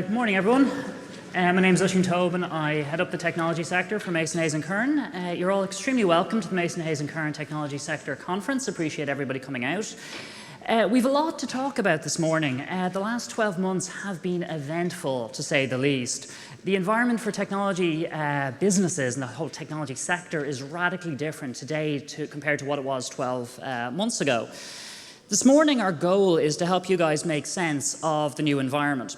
Good morning, everyone. My name is Oisín Tobin. I head up the technology sector for MC Áine Kerr. You're all extremely welcome to the MC Áine Kerr Technology Sector Conference. Appreciate everybody coming out. We've a lot to talk about this morning. The last 12 months have been eventful, to say the least. The environment for technology businesses and the whole technology sector is radically different today compared to what it was 12 months ago. This morning, our goal is to help you guys make sense of the new environment.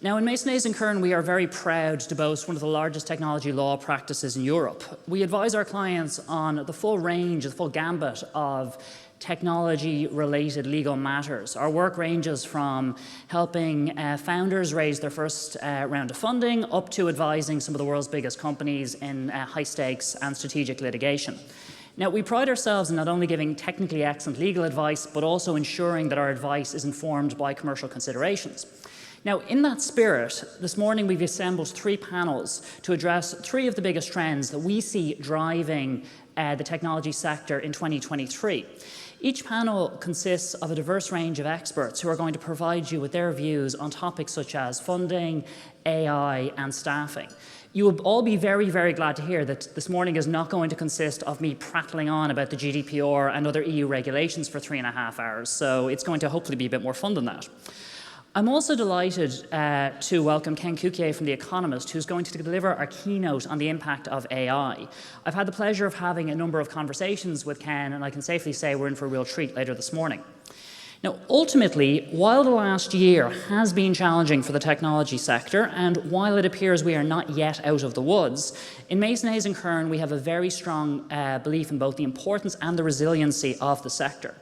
Now, in MC Áine Kerr, we are very proud to boast one of the largest technology law practices in Europe. We advise our clients on the full range, the full gambit of technology-related legal matters. Our work ranges from helping founders raise their first round of funding up to advising some of the world's biggest companies in high-stakes and strategic litigation. Now, we pride ourselves in not only giving technically excellent legal advice, but also ensuring that our advice is informed by commercial considerations. Now, in that spirit, this morning we've assembled 3 panels to address 3 of the biggest trends that we see driving the technology sector in 2023. Each panel consists of a diverse range of experts who are going to provide you with their views on topics such as funding, AI, and staffing. You will all be very, very glad to hear that this morning is not going to consist of me prattling on about the GDPR and other EU regulations for 3.5 hours, so it's going to hopefully be a bit more fun than that. I'm also delighted to welcome Ken Cukier from The Economist, who's going to deliver our keynote on the impact of AI. I've had the pleasure of having a number of conversations with Ken, and I can safely say we're in for a real treat later this morning. Now, ultimately, while the last year has been challenging for the technology sector, and while it appears we are not yet out of the woods, in MC Áine Kerr we have a very strong belief in both the importance and the resiliency of the sector.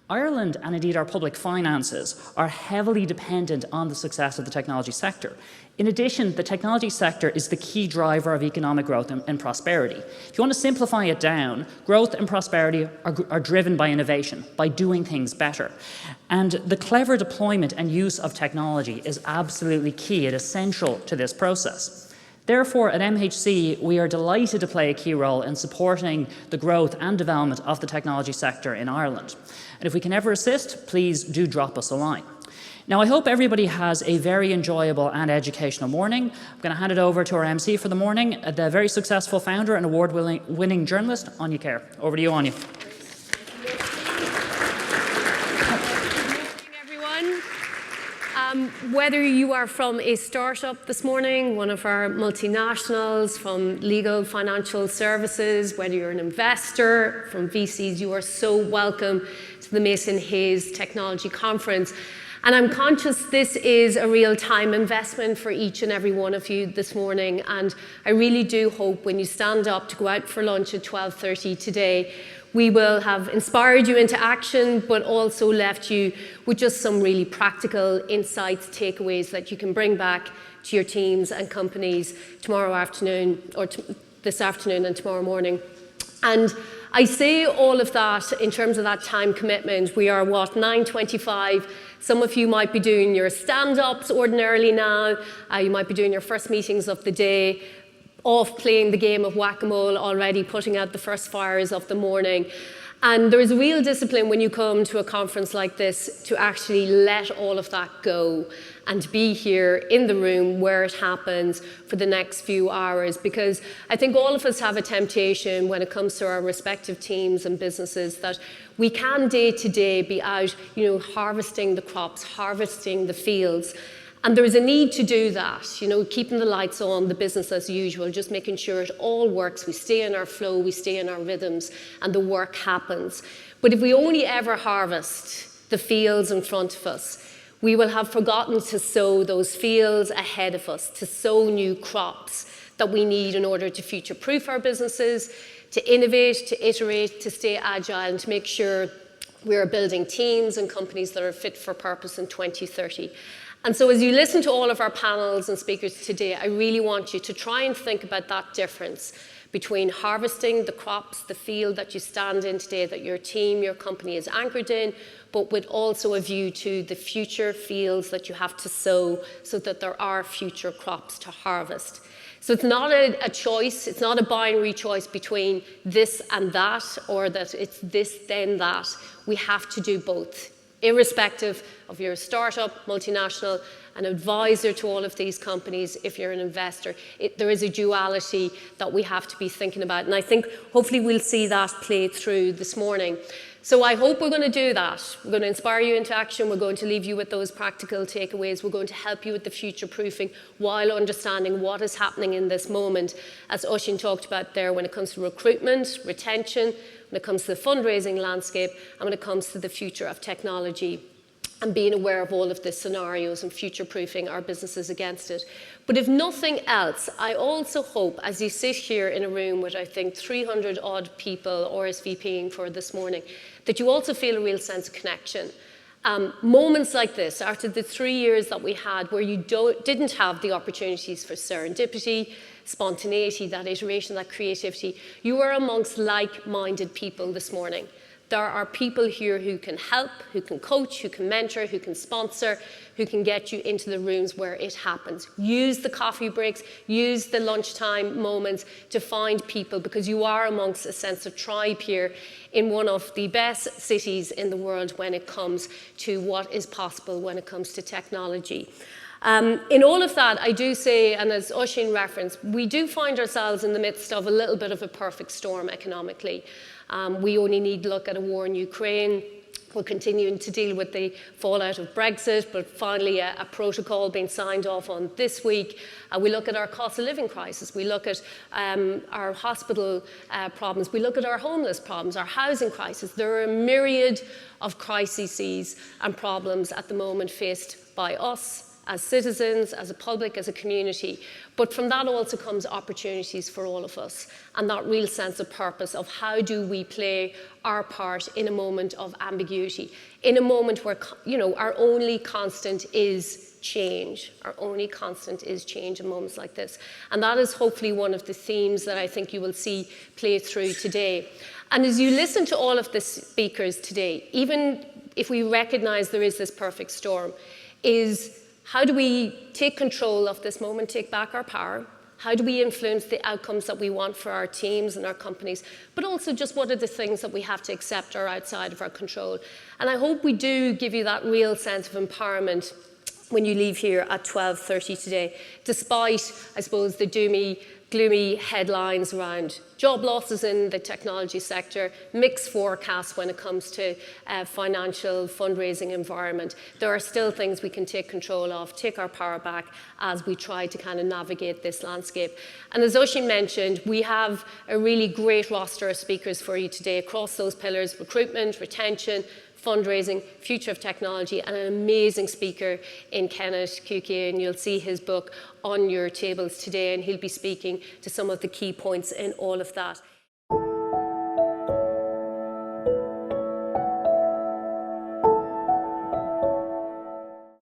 Ireland, and indeed our public finances, are heavily dependent on the success of the technology sector. In addition, the technology sector is the key driver of economic growth and prosperity. If you want to simplify it down, growth and prosperity are driven by innovation, by doing things better. And the clever deployment and use of technology is absolutely key and essential to this process. Therefore, at MHC, we are delighted to play a key role in supporting the growth and development of the technology sector in Ireland. And if we can ever assist, please do drop us a line. Now, I hope everybody has a very enjoyable and educational morning. I'm going to hand it over to our MC for the morning, the very successful founder and award-winning journalist, Áine Kerr. Over to you, Áine. Whether you are from a startup this morning, one of our multinationals, from legal financial services, whether you're an investor from VCs, you are so welcome to the Mason Hayes Technology Conference. And I'm conscious this is a real time investment for each and every one of you this morning. And I really do hope when you stand up to go out for lunch at 12:30 today, we will have inspired you into action, but also left you with just some really practical insights, takeaways that you can bring back to your teams and companies tomorrow afternoon, or this afternoon and tomorrow morning. And I say all of that in terms of that time commitment. We are, 9:25. Some of you might be doing your stand-ups ordinarily now. You might be doing your first meetings of the day, off playing the game of whack-a-mole already, putting out the first fires of the morning. And there is a real discipline when you come to a conference like this to actually let all of that go and be here in the room where it happens for the next few hours. Because I think all of us have a temptation when it comes to our respective teams and businesses that we can day to day be out, harvesting the crops, harvesting the fields. And there is a need to do that, keeping the lights on, the business as usual, just making sure it all works. We stay in our flow, we stay in our rhythms, and the work happens. But if we only ever harvest the fields in front of us, we will have forgotten to sow those fields ahead of us, to sow new crops that we need in order to future-proof our businesses, to innovate, to iterate, to stay agile, and to make sure we are building teams and companies that are fit for purpose in 2030. And so as you listen to all of our panels and speakers today, I really want you to try and think about that difference between harvesting the crops, the field that you stand in today, that your team, your company is anchored in, but with also a view to the future fields that you have to sow so that there are future crops to harvest. So it's not a choice, it's not a binary choice between this and that, or that it's this then that. We have to do both. irrespective of your startup, multinational, an advisor to all of these companies, if you're an investor. There is a duality that we have to be thinking about, and I think hopefully we'll see that play through this morning. So I hope we're going to do that. We're going to inspire you into action. We're going to leave you with those practical takeaways. We're going to help you with the future proofing while understanding what is happening in this moment, as Oisín talked about there, when it comes to recruitment, retention, when it comes to the fundraising landscape, and when it comes to the future of technology, and being aware of all of the scenarios and future-proofing our businesses against it. But if nothing else, I also hope, as you sit here in a room with, I think, 300 odd people RSVPing for this morning, that you also feel a real sense of connection. Moments like this, after the 3 years that we had where you didn't have the opportunities for serendipity, spontaneity, that iteration, that creativity, you are amongst like-minded people this morning. There are people here who can help, who can coach, who can mentor, who can sponsor, who can get you into the rooms where it happens. Use the coffee breaks, use the lunchtime moments to find people, because you are amongst a sense of tribe here in one of the best cities in the world when it comes to what is possible when it comes to technology. In all of that, I do say, and as Oisín referenced, we do find ourselves in the midst of a little bit of a perfect storm economically. We only need to look at a war in Ukraine. We're continuing to deal with the fallout of Brexit, but finally a protocol being signed off on this week. We look at our cost of living crisis. We look at our hospital problems. We look at our homeless problems, our housing crisis. There are a myriad of crises and problems at the moment faced by us as citizens, as a public, as a community. But from that also comes opportunities for all of us, and that real sense of purpose of how do we play our part in a moment of ambiguity, in a moment where, you know, our only constant is change. Our only constant is change in moments like this. And that is hopefully one of the themes that I think you will see play through today. And as you listen to all of the speakers today, even if we recognize there is this perfect storm, is how do we take control of this moment, take back our power? How do we influence the outcomes that we want for our teams and our companies? But also just what are the things that we have to accept are outside of our control? And I hope we do give you that real sense of empowerment when you leave here at 12:30 today, despite, I suppose, the gloomy headlines around job losses in the technology sector, mixed forecasts when it comes to financial fundraising environment. There are still things we can take control of, take our power back as we try to kind of navigate this landscape. And as Oisín mentioned, we have a really great roster of speakers for you today across those pillars: recruitment, retention, fundraising, future of technology, and an amazing speaker in Kenneth Kuki, and you'll see his book on your tables today, and he'll be speaking to some of the key points in all of that.